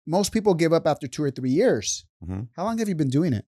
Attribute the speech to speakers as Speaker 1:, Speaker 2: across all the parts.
Speaker 1: most people give up after 2 or 3 years. How long have you been doing it?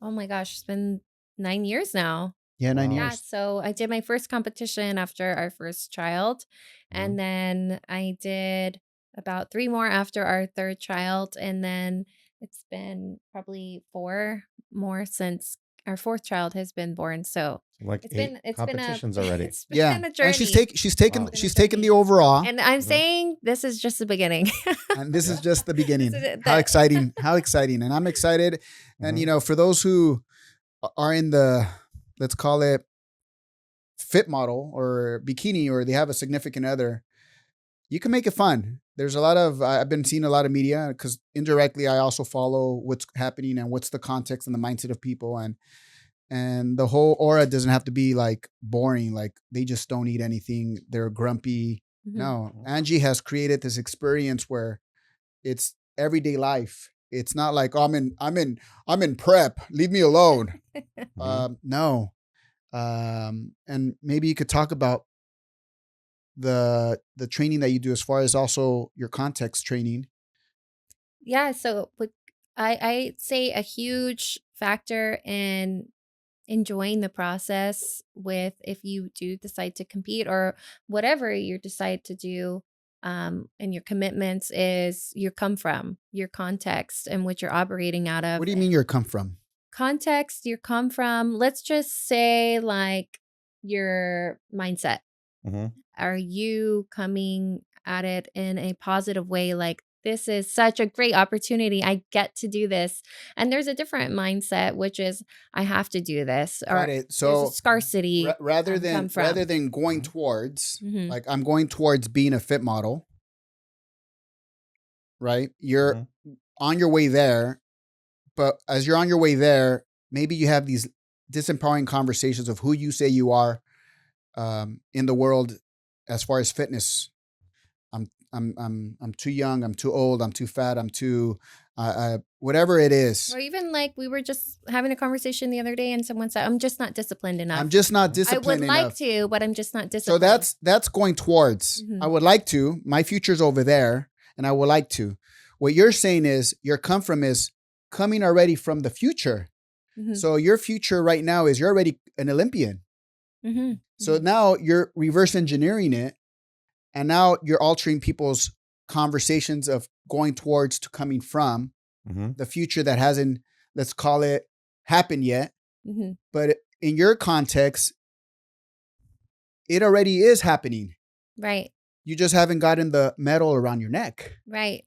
Speaker 2: Oh my gosh, it's been 9 years now.
Speaker 1: Yeah, 9
Speaker 2: Yeah,
Speaker 1: years.
Speaker 2: so I did my first competition after our first child. And then I did about 3 more after our third child. And then it's been probably 4 more since our fourth child has been born. So
Speaker 3: Like
Speaker 2: it's
Speaker 3: 8
Speaker 2: been a
Speaker 3: competitions already.
Speaker 2: it's been
Speaker 1: Yeah,
Speaker 2: a journey.
Speaker 1: and she's taken
Speaker 3: Wow.
Speaker 1: she's taken the overall,
Speaker 2: And I'm saying this is just the beginning.
Speaker 1: and this is just the beginning.
Speaker 2: This is
Speaker 1: How
Speaker 2: the-
Speaker 1: exciting! How exciting! And I'm excited. And you know, for those who are in the, let's call it, fit model or bikini, or they have a significant other, you can make it fun. There's a lot of, I've been seeing a lot of media because indirectly I also follow what's happening and what's the context and the mindset of people, and the whole aura doesn't have to be like boring, like they just don't eat anything, they're grumpy. No, Angie has created this experience where it's everyday life. It's not like, oh, I'm in prep, leave me alone. No. And maybe you could talk about the training that you do as far as also your context training.
Speaker 2: Yeah, so I'd say a huge factor in enjoying the process with, if you do decide to compete or whatever you decide to do, and your commitments, is your come from, your context and what you're operating out of.
Speaker 1: What do you mean your come from?
Speaker 2: Context, your come from, let's just say like your mindset. Are you coming at it in a positive way? Like, this is such a great opportunity. I get to do this. And there's a different mindset, which is I have to do this. Or
Speaker 1: Got it. So
Speaker 2: there's a scarcity.
Speaker 1: rather
Speaker 2: come from.
Speaker 1: than going towards,
Speaker 2: Mhm.
Speaker 1: like I'm going towards being a fit model, right? You're on your way there, but as you're on your way there, maybe you have these disempowering conversations of who you say you are in the world as far as fitness. I'm too young, I'm too old, I'm too fat, I'm too whatever it is.
Speaker 2: Or even like we were just having a conversation the other day and someone said, I'm just not disciplined enough.
Speaker 1: I'm just not
Speaker 2: I
Speaker 1: disciplined
Speaker 2: would
Speaker 1: enough.
Speaker 2: like to, but I'm just not
Speaker 1: So
Speaker 2: disciplined.
Speaker 1: that's going towards. I would like to. My future's over there, and I would like to. What you're saying is your come from is coming already from the future. So your future right now is you're already an Olympian. So now you're reverse engineering it, and now you're altering people's conversations of going towards to coming from the future that hasn't, let's call it, happened yet. But in your context, it already is happening.
Speaker 2: Right.
Speaker 1: You just haven't gotten the medal around your neck.
Speaker 2: Right.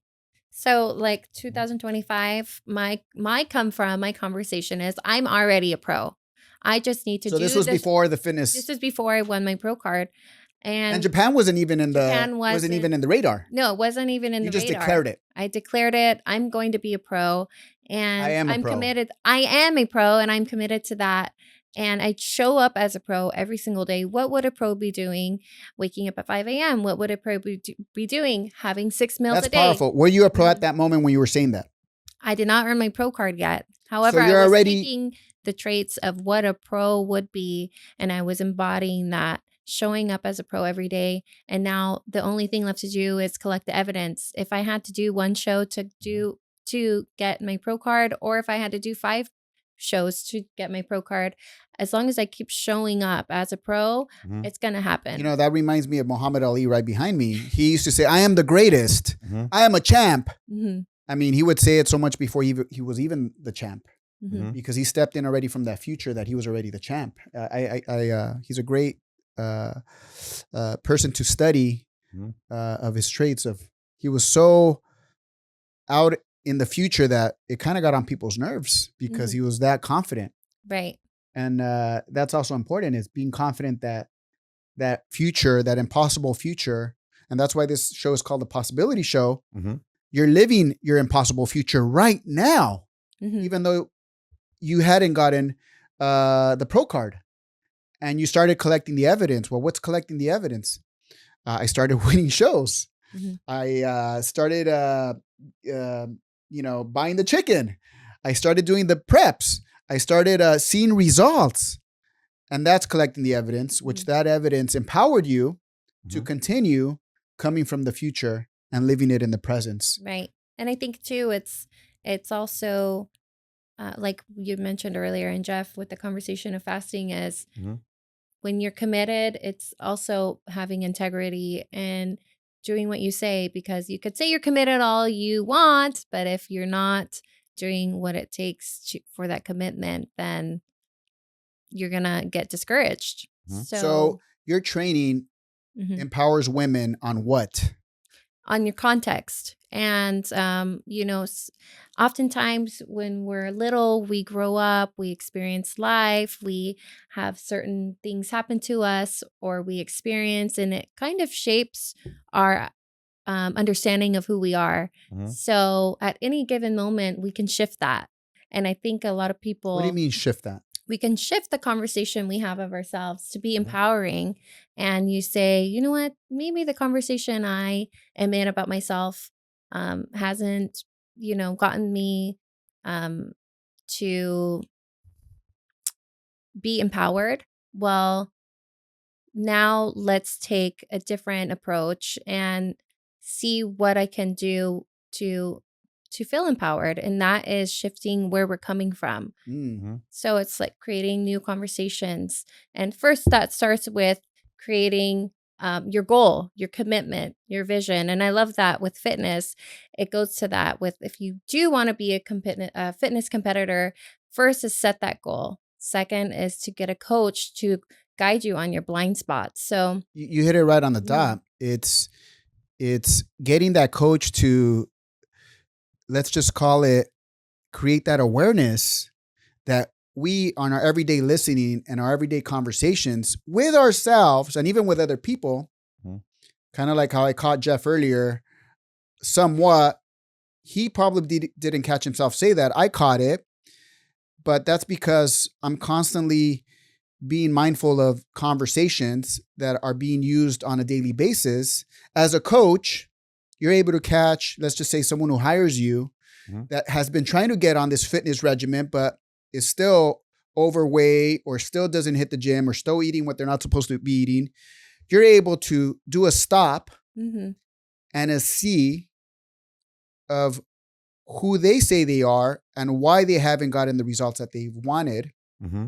Speaker 2: So like 2025, my come from, my conversation is I'm already a pro. I just need to do
Speaker 1: So this was before the fitness.
Speaker 2: This is before I won my pro card. And
Speaker 1: Japan wasn't even in the radar.
Speaker 2: No, it wasn't even in the radar.
Speaker 1: You just declared it.
Speaker 2: I declared it. I'm going to be a pro, and I'm
Speaker 1: pro.
Speaker 2: committed. I am a pro, and I'm committed to that. And I show up as a pro every single day. What would a pro be doing? Waking up at 5 a.m. What would a pro be doing? Having 6 meals a day.
Speaker 1: That's powerful. Were you a pro at that moment when you were saying that?
Speaker 2: I did not earn my pro card yet. However,
Speaker 1: So you're
Speaker 2: I was
Speaker 1: already
Speaker 2: taking the traits of what a pro would be, and I was embodying that, showing up as a pro every day. And now the only thing left to do is collect the evidence. If I had to do one show to get my pro card, or if I had to do 5 shows to get my pro card, as long as I keep showing up as a pro, it's going to happen.
Speaker 1: You know, that reminds me of Muhammad Ali right behind me. He used to say, I am the greatest. I am a champ. I mean, he would say it so much before he was even the champ, because he stepped in already from that future that he was already the champ. He's a great person to study of his traits. Of he was so out in the future that it kind of got on people's nerves because he was that confident.
Speaker 2: Right.
Speaker 1: And that's also important, is being confident that future, that impossible future. And that's why this show is called The Possibility Show. You're living your impossible future right now, even though you hadn't gotten the pro card. And you started collecting the evidence. Well, what's collecting the evidence? I started winning shows. I started, buying the chicken. I started doing the preps. I started seeing results. And that's collecting the evidence, which that evidence empowered you to continue coming from the future and living it in the presence.
Speaker 2: Right. And I think too, it's also like you mentioned earlier, and Jeff, with the conversation of fasting is
Speaker 3: Mm-hmm.
Speaker 2: when you're committed, it's also having integrity and doing what you say, because you could say you're committed all you want, but if you're not doing what it takes for that commitment, then you're going to get discouraged.
Speaker 3: Mhm.
Speaker 1: So
Speaker 2: So,
Speaker 1: your training
Speaker 2: mhm,
Speaker 1: empowers women on what?
Speaker 2: on your context. And, oftentimes when we're little, we grow up, we experience life, we have certain things happen to us or we experience, and it kind of shapes our understanding of who we are.
Speaker 3: Mm-hmm.
Speaker 2: So at any given moment, we can shift that. And I think a lot of
Speaker 1: What do you
Speaker 2: people,
Speaker 1: mean shift that?
Speaker 2: we can shift the conversation we have of ourselves to be
Speaker 3: Mhm.
Speaker 2: empowering. And you say, you know what, maybe the conversation I am in about myself hasn't, gotten me um, to be empowered. Well, now let's take a different approach and see what I can do to feel empowered, and that is shifting where we're coming from.
Speaker 1: Mm.
Speaker 3: Mm-hmm.
Speaker 2: So it's like creating new conversations. And first, that starts with creating your goal, your commitment, your vision. And I love that with fitness. It goes to that with, if you do want to be a fitness competitor, first is set that goal. Second is to get a coach to guide you on your blind spots. So,
Speaker 1: You hit it right on the
Speaker 2: mhm,
Speaker 1: dot. It's getting that coach to, let's just call it, create that awareness that we, on our everyday listening and our everyday conversations with ourselves and even with other people,
Speaker 3: Mhm.
Speaker 1: kind of like how I caught Jeff earlier, somewhat, he probably didn't catch himself say that. I caught it, but that's because I'm constantly being mindful of conversations that are being used on a daily basis. As a coach, you're able to catch, let's just say, someone who hires you
Speaker 3: Mhm.
Speaker 1: that has been trying to get on this fitness regimen, but is still overweight or still doesn't hit the gym or still eating what they're not supposed to be eating. You're able to do a stop
Speaker 2: mhm,
Speaker 1: and a see of who they say they are and why they haven't gotten the results that they've wanted,
Speaker 3: Mm-hmm.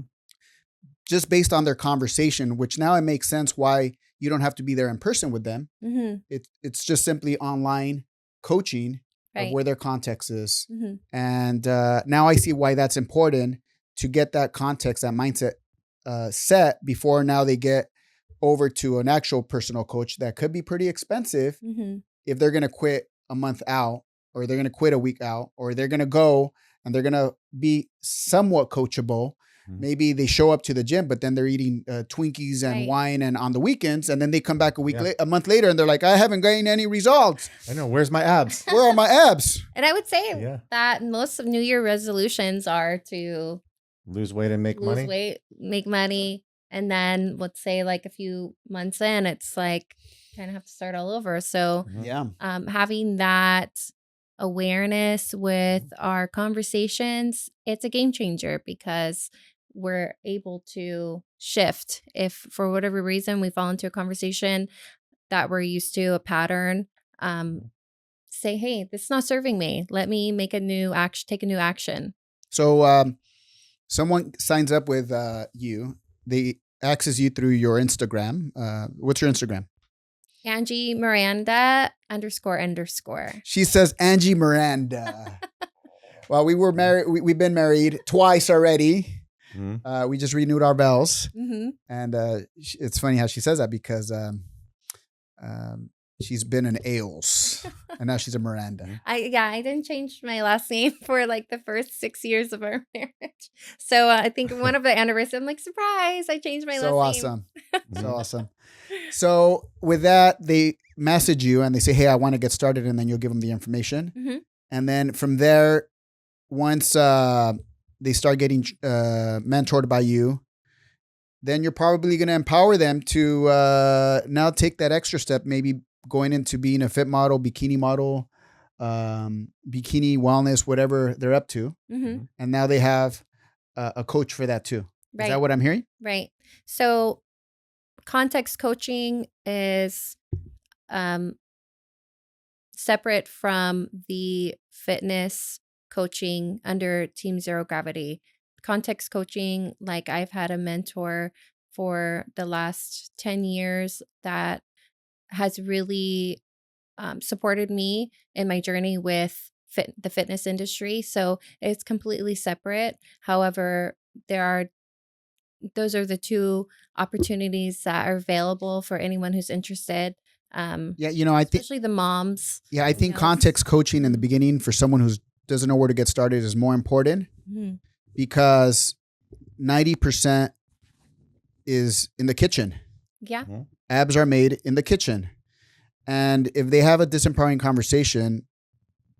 Speaker 1: just based on their conversation, which now it makes sense why you don't have to be there in person with them.
Speaker 2: mhm,
Speaker 1: It's just simply online coaching of
Speaker 2: right.
Speaker 1: where their context is.
Speaker 2: Mhm,
Speaker 1: And now I see why that's important, to get that context, that mindset set before now they get over to an actual personal coach that could be pretty expensive
Speaker 2: mhm,
Speaker 1: if they're going to quit a month out, or they're going to quit a week out, or they're going to go and they're going to be somewhat coachable.
Speaker 3: Mhm.
Speaker 1: Maybe they show up to the gym, but then they're eating Twinkies and
Speaker 2: right.
Speaker 1: wine and on the weekends, and then they come back
Speaker 3: Yeah.
Speaker 1: a month later, and they're like, I haven't gained any results.
Speaker 3: I know. Where's my abs?
Speaker 1: Where are my abs?
Speaker 2: And I would say
Speaker 3: Yeah.
Speaker 2: that most of New Year resolutions are to
Speaker 3: Lose weight and make
Speaker 2: lose
Speaker 3: money.
Speaker 2: weight, make money, and then let's say like a few months in, it's like kind of have to start all over. So,
Speaker 3: Mhm.
Speaker 1: Yeah.
Speaker 2: having that awareness with our conversations, it's a game changer, because we're able to shift if for whatever reason we fall into a conversation that we're used to, a pattern. Um, say, hey, this is not serving me. Let me make a new action, take a new action.
Speaker 1: So someone signs up with you. They access you through your Instagram. What's your Instagram?
Speaker 2: Angie Miranda __.
Speaker 1: She says Angie Miranda. Well, we were married. We've been married twice already.
Speaker 3: Mhm.
Speaker 1: We just renewed our bells,
Speaker 2: Mm-hmm.
Speaker 1: and it's funny how she says that because um, she's been an Ailes, and now she's a Miranda.
Speaker 2: I didn't change my last name for like the first 6 years of our marriage. So I think one of the anniversaries, I'm like, surprise, I changed my
Speaker 1: So
Speaker 2: last
Speaker 1: awesome, so
Speaker 3: Mhm.
Speaker 1: awesome. So with that, they message you and they say, "Hey, I want to get started," and then you'll give them the information,
Speaker 2: name.
Speaker 1: and then from there, once they start getting mentored by you, then you're probably going to empower them to now take that extra step, maybe going into being a fit model, bikini model, bikini wellness, whatever they're up to.
Speaker 2: Mm-hmm.
Speaker 1: And now they have a coach for that too. Is that
Speaker 2: Right.
Speaker 1: what I'm hearing?
Speaker 2: Right. So context coaching is um, separate from the fitness coaching under Team Zero Gravity. Context coaching, like I've had a mentor for the last 10 years that has really supported me in my journey with the fitness industry. So it's completely separate. However, those are the two opportunities that are available for anyone who's interested.
Speaker 1: Yeah, I think
Speaker 2: Especially the moms.
Speaker 1: I think context coaching in the beginning for someone who doesn't know where to get started is more important because 90% is in the kitchen.
Speaker 2: Yeah.
Speaker 1: Abs are made in the kitchen. And if they have a disempowering conversation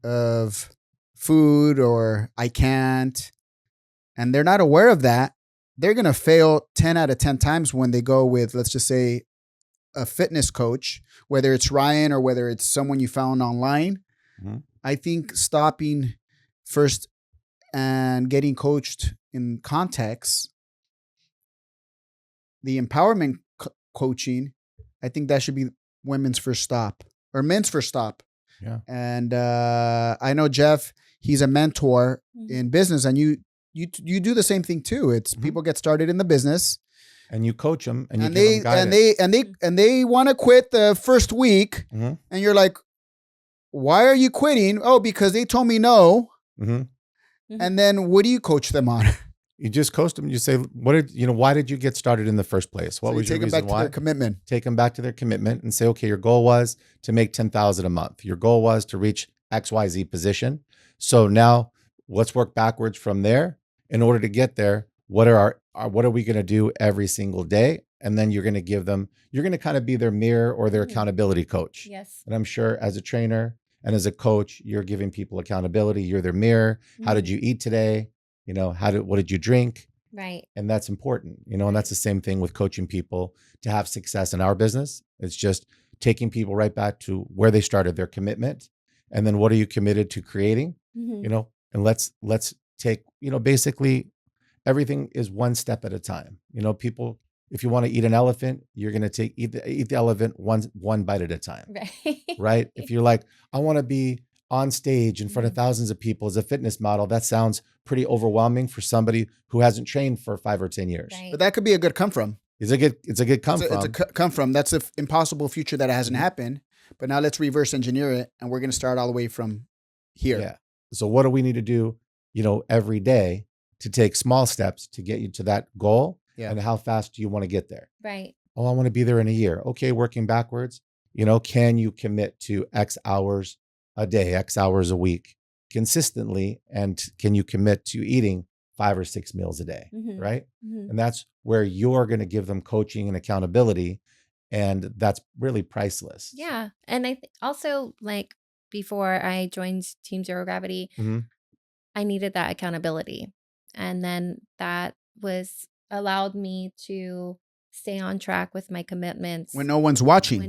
Speaker 1: of food or I can't, and they're not aware of that, they're going to fail 10 out of 10 times when they go with, let's just say, a fitness coach, whether it's Ryan or whether it's someone you found online. I think stopping first and getting coached in context, the empowerment coaching, I think that should be women's first stop or men's first stop.
Speaker 3: Yeah.
Speaker 1: And I know Jeff, he's a mentor in business, and you do the same thing too. It's people get started in the business,
Speaker 3: and you coach them, and you
Speaker 1: they
Speaker 3: give them guidance.
Speaker 1: and they want to quit the first week, and you're like, why are you quitting? Oh, because they told me no. And then what do you coach them on?
Speaker 3: You just coach them. You say, why did you get started in the first place? What was your reason why? Take them back to
Speaker 1: their commitment.
Speaker 3: Take them back to their commitment and say, okay, your goal was to make $10,000 a month. Your goal was to reach XYZ position. So now let's work backwards from there. In order to get there, what are we going to do every single day? And then you're going to kind of be their mirror or their accountability coach.
Speaker 2: Yes.
Speaker 3: And I'm sure as a trainer and as a coach, you're giving people accountability. You're their mirror. How did you eat today? What did you drink?
Speaker 2: Right.
Speaker 3: And that's important, and that's the same thing with coaching people to have success in our business. It's just taking people right back to where they started, their commitment. And then what are you committed to creating? And let's take, basically everything is one step at a time. People, if you want to eat an elephant, you're going to eat the elephant one bite at a time.
Speaker 2: Right.
Speaker 3: Right. If you're like, I want to be on stage in front of thousands of people as a fitness model, that sounds pretty overwhelming for somebody who hasn't trained for 5 or 10 years.
Speaker 2: Right.
Speaker 1: But that could be a good come from.
Speaker 3: It's a good come from.
Speaker 1: It's a come from. That's an impossible future that hasn't happened. But now let's reverse engineer it, and we're going to start all the way from here.
Speaker 3: Yeah. So what do we need to do, every day to take small steps to get you to that goal?
Speaker 1: Yeah.
Speaker 3: And how fast do you want to get there?
Speaker 2: Right.
Speaker 3: Oh, I want to be there in a year. Okay, working backwards. Can you commit to X hours a day, X hours a week consistently? And can you commit to eating 5 or 6 meals a day? Right. And that's where you're going to give them coaching and accountability. And that's really priceless.
Speaker 2: Yeah. And I also, like, before I joined Team Zero Gravity, I needed that accountability. And then that allowed me to stay on track with my commitments.
Speaker 1: When no one's watching.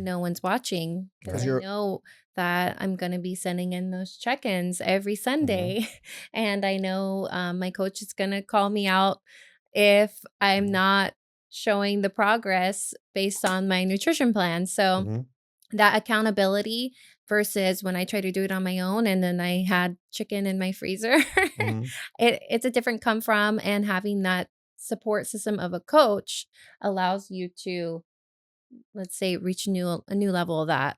Speaker 2: Because I know that I'm going to be sending in those check-ins every Sunday. And I know my coach is going to call me out if I'm not showing the progress based on my nutrition plan. So that accountability versus when I try to do it on my own and then I had chicken in my freezer, it's a different come from, and having that support system of a coach allows you to, let's say, reach a new level of that.